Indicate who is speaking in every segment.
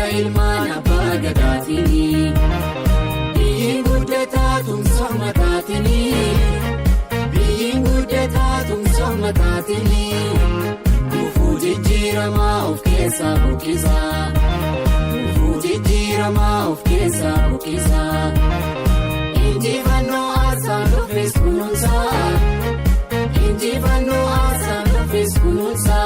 Speaker 1: tumsa ilmaan abbaa gadaatini. Biyyiin guddataa tumsa mataatini. Biyyiin guddataa tumsa mataatini. Gufuu jijjiiramaa of keessaa buqqisa. Gufuu jijjiiramaa of keessaa buqqisa. Injifannoo aasaan dhufes kunuunsa. Injifannoo aasaan dhufes kunuunsa.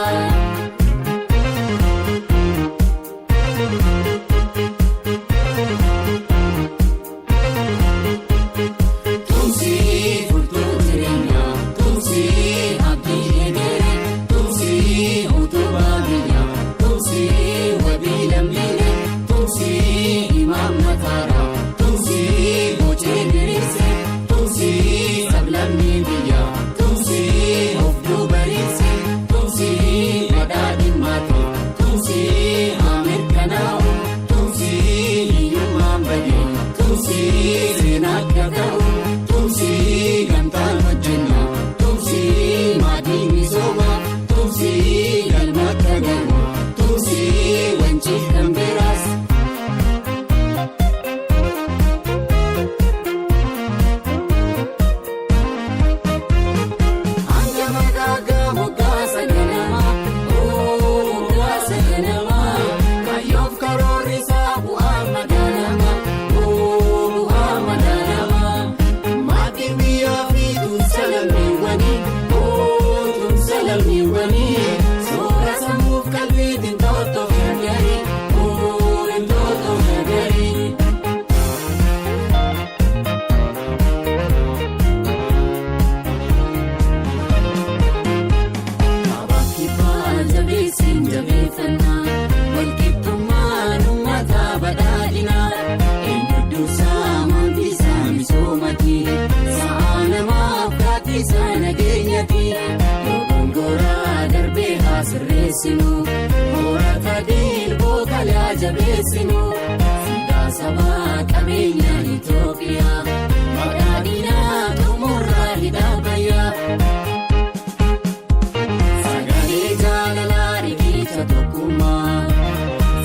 Speaker 1: Horaata dilboo kalaa jabeessinu siidaa sabaa qabeenya Itoophiyaa maqaadinaa xumurraa hidhaa bayyaa. Sagalee jaalalaa riqicha tokkummaa.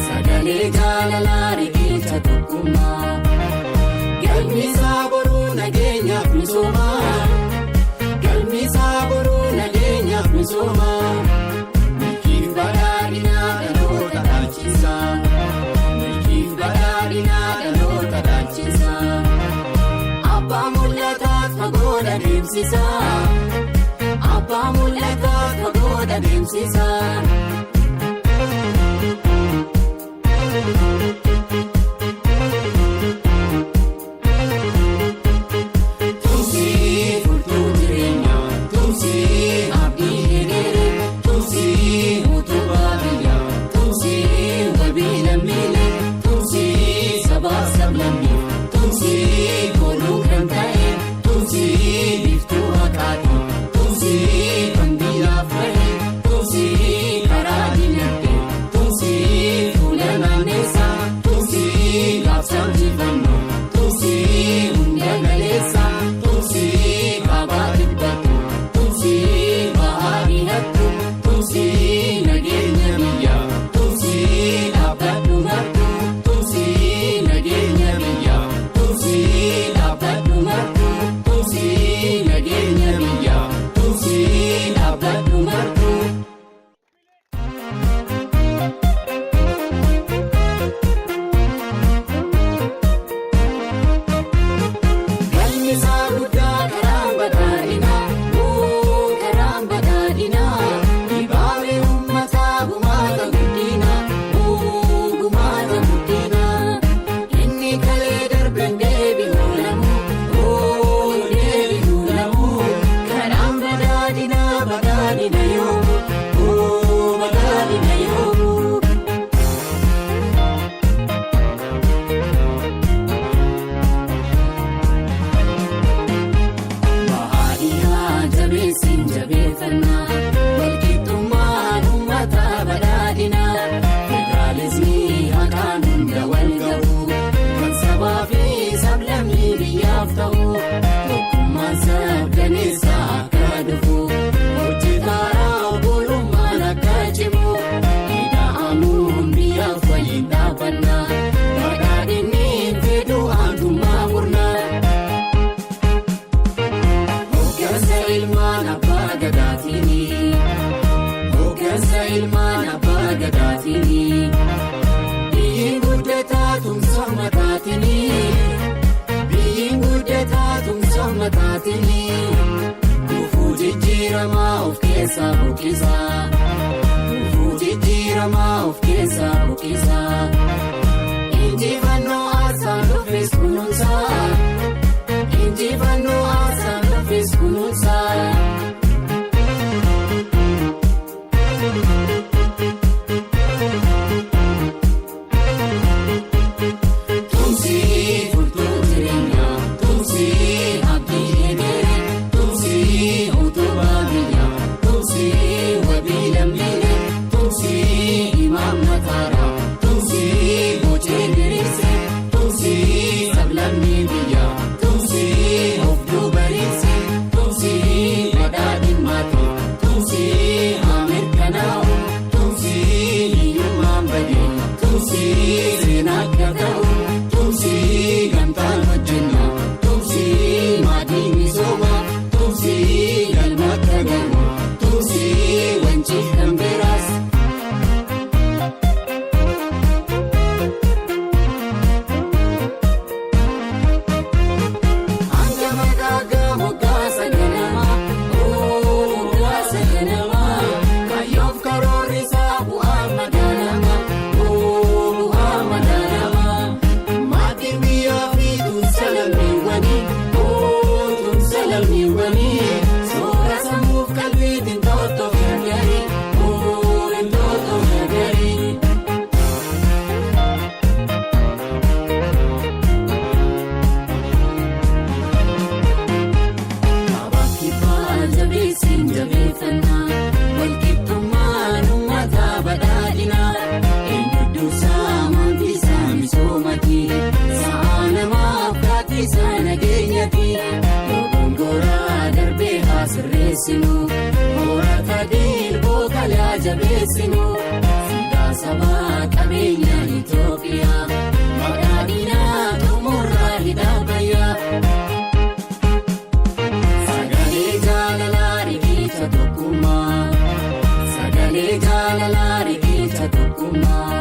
Speaker 1: Sagalee jaalalaa riqicha tokkummaa. Galmisaa boruu nageenyaaf misoomaa. Galmisaa boruu nageenyaaf misoomaa. Abbaa mul'ataa fagooda deemsisa. Tumsii furtuu jireenyaa. Tumsii abdii egeree. Tumsii utubaa biyyaa. Tumsii wabii lammiilee. Tumsii sabaaf sablammii. Tumsii kooluu kan ta'e. Tumsii biftuu haqaati. Tumsii kan biyyaaf bahe. Tumsii karaa jabeeffannaa badhaadhinni fedhu aantummaa murnaa. Hoggansa ilmaan abbaa gadaatiini. Hoggansa ilmaan abbaa gadaatiini. Biyyiin guddataa tumsa mataatiini. Biyyiin guddataa tumsa mataatiini. Kufuu jijjiiramaa of keessaa buqqisa. Kufuu jijjiiramaa of keessaa buqqisa. Injifannoo aasaan dhufes kunuunsa. Injifannoo aasaan dhufes kunuunsa. Moorata dilboo kalaa jabeessinu siidaa sabaa qabeenya Itoophiyaa badhaadhinaa xumurraa hidhaa bayyaa. Sagalee jaalalaa riqicha tokkummaa. Sagalee jaalalaa riqicha tokkummaa.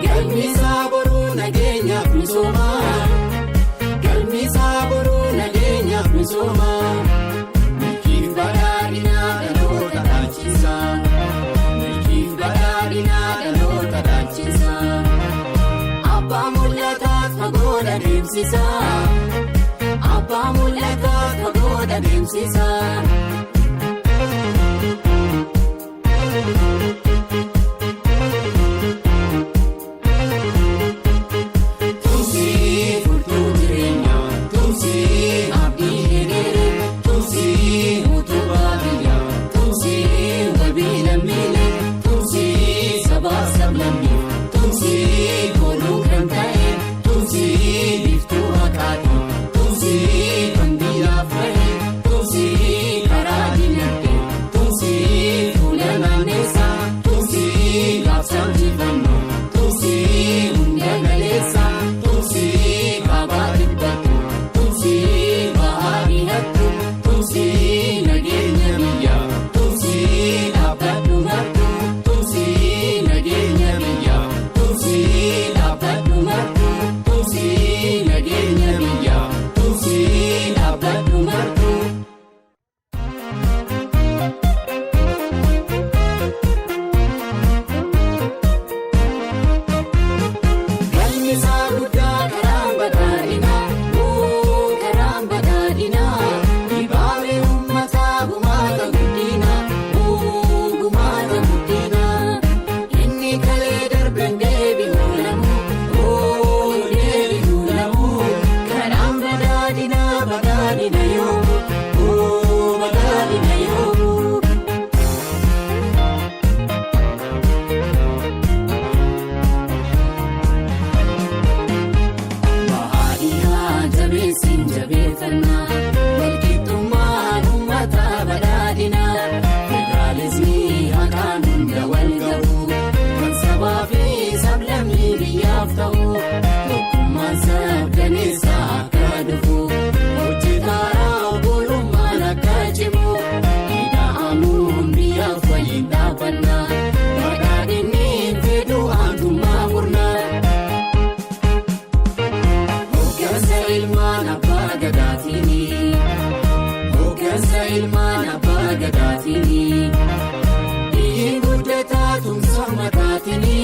Speaker 1: Galmisaa boruu nageenyaaf misoomaa. Galmisaa boruu nageenyaaf misoomaa. Abbaa mul'ataa fagooda deemsisa. Tumsii furtuu jireenyaa. Tumsii abdii dheedheere. Tumsii utubaa biyyaa. Tumsii wabii lammiilee. Tumsii sabaaf sablammii. Tumsii kooluu kan ta'e. Tumsii biftuu haqaati. Tumsii bandiiraaf bahe. Tumsii karaa dinagdee. Tumsii fuula naanneessaa. isaaf ta'u tokkummaan sabdaneessa akka dhufu hojjetaa oolummaan akka cimu ida'amuun biyyaaf waliin dhaabanna badhaadhinni fedhu aantummaa murna hoggansa ilmaan abbaa gadaatiini hoggansa ilmaan abbaa gadaatiini biyyiin guddataa tumsa mataatiini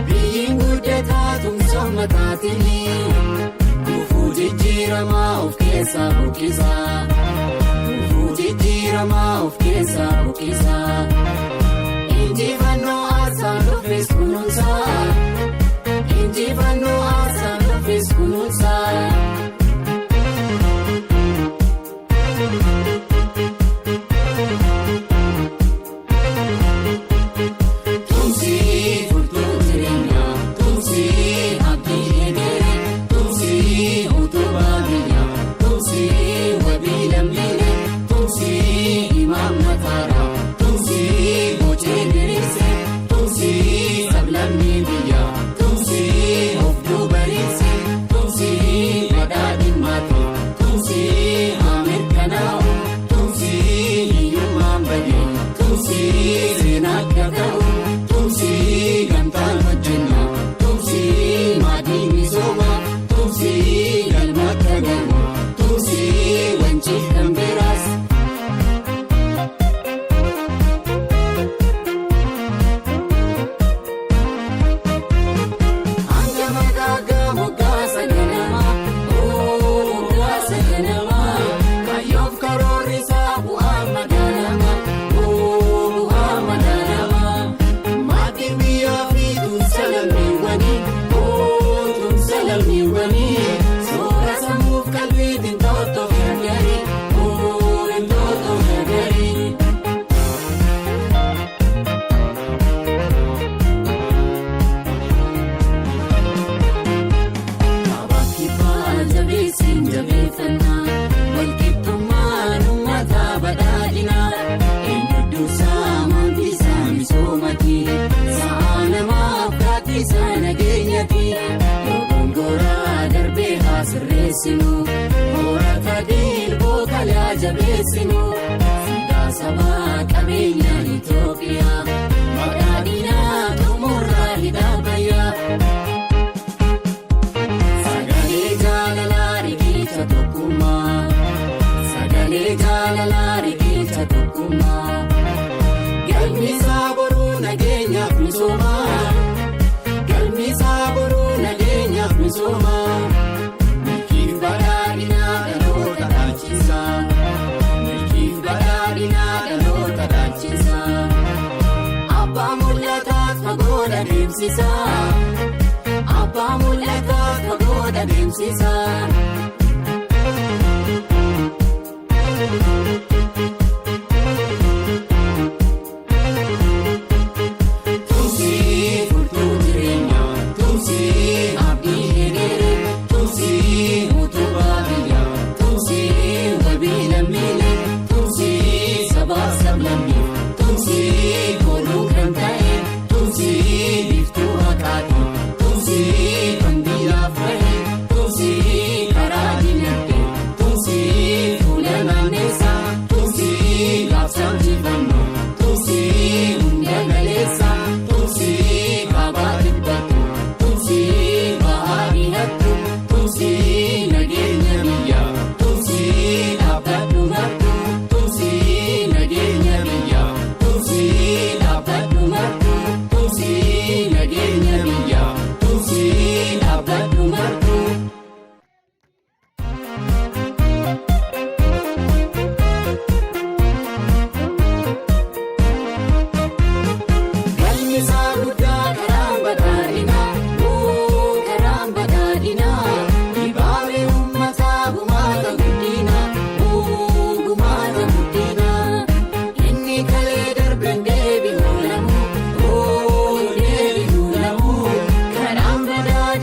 Speaker 1: biyyiin guddataa tumsa mataatiini gufuu jijjiiramaa of keessaa buqqisa gufuu jijjiiramaa of keessaa buqqisa injifannoo aasaan dhufes kunuunsa injifannoo aasaan dhufes kunuunsa. Hoorata dilboo kalaa jabeessinu siidaa sabaa qabeenyaa Itoophiyaa badhaadhinaa xumurraa hidhaabbayyaa sagalee jaalalaa riqicha tokkummaa sagalee jaalalaa riqicha tokkummaa galmisaa boruu nageenyaaf misoomaa galmisaa boruu nageenyaaf misoomaa. Abbaa mul'ataaf fagoo adeemsisaa.